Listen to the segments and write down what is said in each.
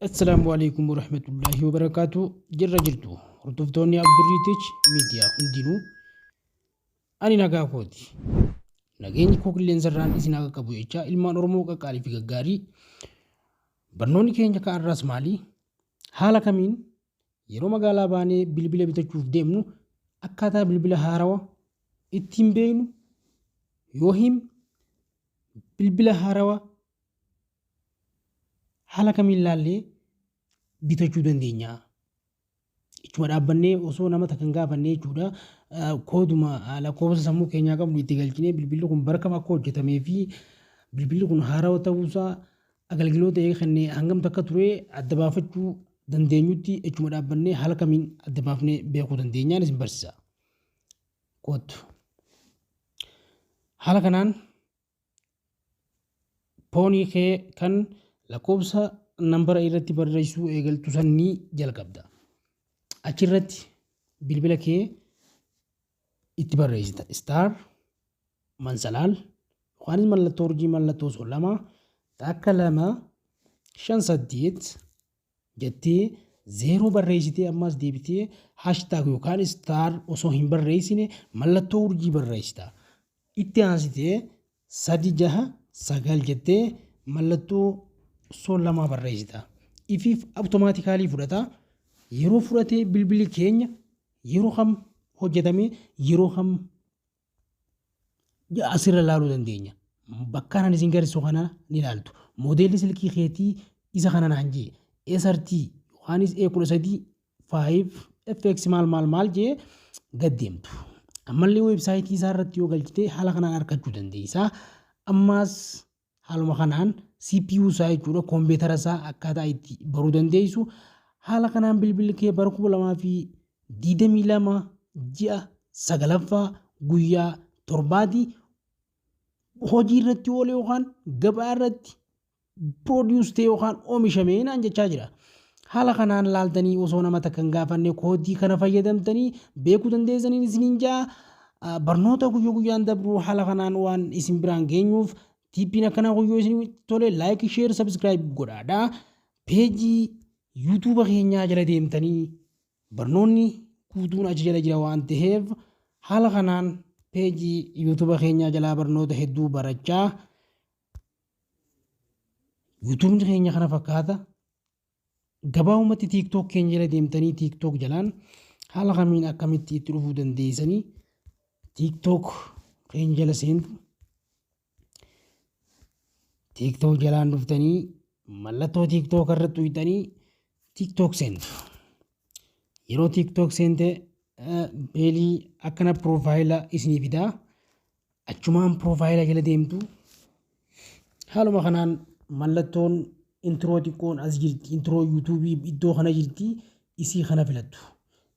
السلام عليكم ورحمة الله وبركاته. جرتو هردفتوني عبدالريتج ميديا هندينو أني نجا كودي نجيني كوكلين زران إسنا كابو إيجا إلما نرمو كالي في غاري برنوني كينجا كأراس مالي حالا كمين يرو مغالا باني بلبلا بتشوف ديمنو أكاتا بلبلا هاروا اتين بينو يوهم بلبلا هاروا حالا كمين لالي bitachuu dandeenya. Ichuma dhaabbannee osoo nama takkan gaafannee jechuudha kooduma lakkoofsa sammuu keenyaa qabnu itti galchinee bilbilli kun bara kam akka hojjetamee fi bilbilli kun haarawaa ta'uusaa agalgiloota eegannee hangam takka ture adda baafachuu dandeenyutti ichuma dhaabbannee haala kamiin adda baafnee beekuu dandeenyaan isin barsiisa. Kootu. Haala kanaan poonii kee kan lakkoofsa nambara irratti barreessuu eegaltu sanii jalqabda. Achirratti bilbila kee itti barreessita. Star mansalaal yookaan mallattoo urjii mallattoo soolama takka lama shan saddeet jettee zeeroo barreessitee ammas deebitee haashtaag yookaan star osoo hin barreessine mallattoo urjii barreessita. Itti aansitee sadi jaha sagal jettee mallattoo soolama barreessita. Ifiif awutomaatikaalii fudhata. Yeroo fudhatee bilbilli keenya yeroo kam hojjetame yeroo kam asirra ilaaluu dandeenya. Bakka ani isin garsiisu kana ni ilaaltu. Moodeelli silkii keetii isa kana naan jee SRT yookaan A13 FX maal jee gad deemtu. Ammallee weebsaayitii isaa irratti yoo galchite haala kanaan argachuu dandeessa. Ammas haaluma kanaan CPU isaa jechuudha kompiitara isaa akkaataa itti baruu dandeessu. Haala kanaan bilbilli kee bara 2022 ji'a 9ffaa guyyaa 7 hojii irratti oolee yookaan gabaa irratti produce ta'e yookaan oomishamee naan jechaa jira. Haala kanaan laaltanii osoo nama takkan gaafanne koodii kana fayyadamtanii beekuu dandeessaniin isiniin jaa barnoota guyyaan dabru haala kanaan waan isin biraan geenyuuf tiippiin akkanaa guyyoo isin tole like share subscribe godhaadha. Peejii YouTube keenyaa jala deemtanii barnoonni guutuun achi jala jira waan ta'eef haala kanaan peejii YouTube keenyaa jalaa barnoota hedduu barachaa YouTube keenya kana fakkaata. Gabaabumatti TikTok keenya jala deemtanii TikTok jalaan haala kamiin akkamitti itti dhufuu dandeessanii TikTok keenya jala seentu. TikTok jalaan dhuftanii mallattoo TikTok irratti uyitanii TikTok seentu. Yeroo TikTok seente beelii akkana profaayila isinii fidaa. Achumaan profaayila jala deemtu. Haaluma kanaan mallattoon introo xiqqoon as jirti. Introo YouTube iddoo kana jirti. Isii kana filattu.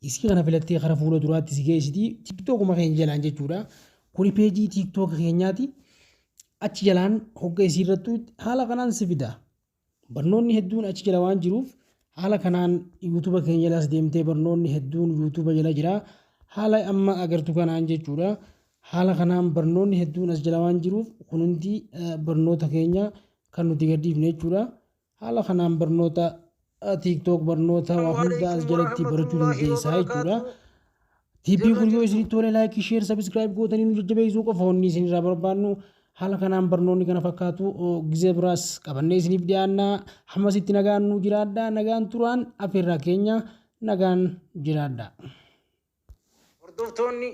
Isii kana filattee kara fuula duraatti si geessiti. TikTokuma keenya jalaan jechuudha. Kuni peejii TikTok keenyaati. Achi jalaan hogga isii irrattu haala kanaan si fida. Barnoonni hedduun achi jala waan jiruuf haala kanaan YouTube keenya jalaas deemtee barnoonni hedduun YouTube jala jira. Haala amma agartu kanaan jechuudha. Haala kanaan barnoonni hedduun as jala waan jiruuf kun hundi barnoota keenya kan nuti gadhiifne jechuudha. Haala kanaan barnoota TikTok barnoota waa hunda as jalatti barachuu dandeessaa jechuudha. Tiippiin kun yoo isinitti tole like share subscribe gootanii nu jajjabeessuu qofa wanni isinirraa barbaannu. Haala kanaan barnoonni kana fakkaatu gizee biraas qabannee isiniif dhiyaannaa. Hammasitti nagaan nu jiraadhaa. Nagaan turaan afeerraa keenya nagaan jiraadhaa. Hordoftoonni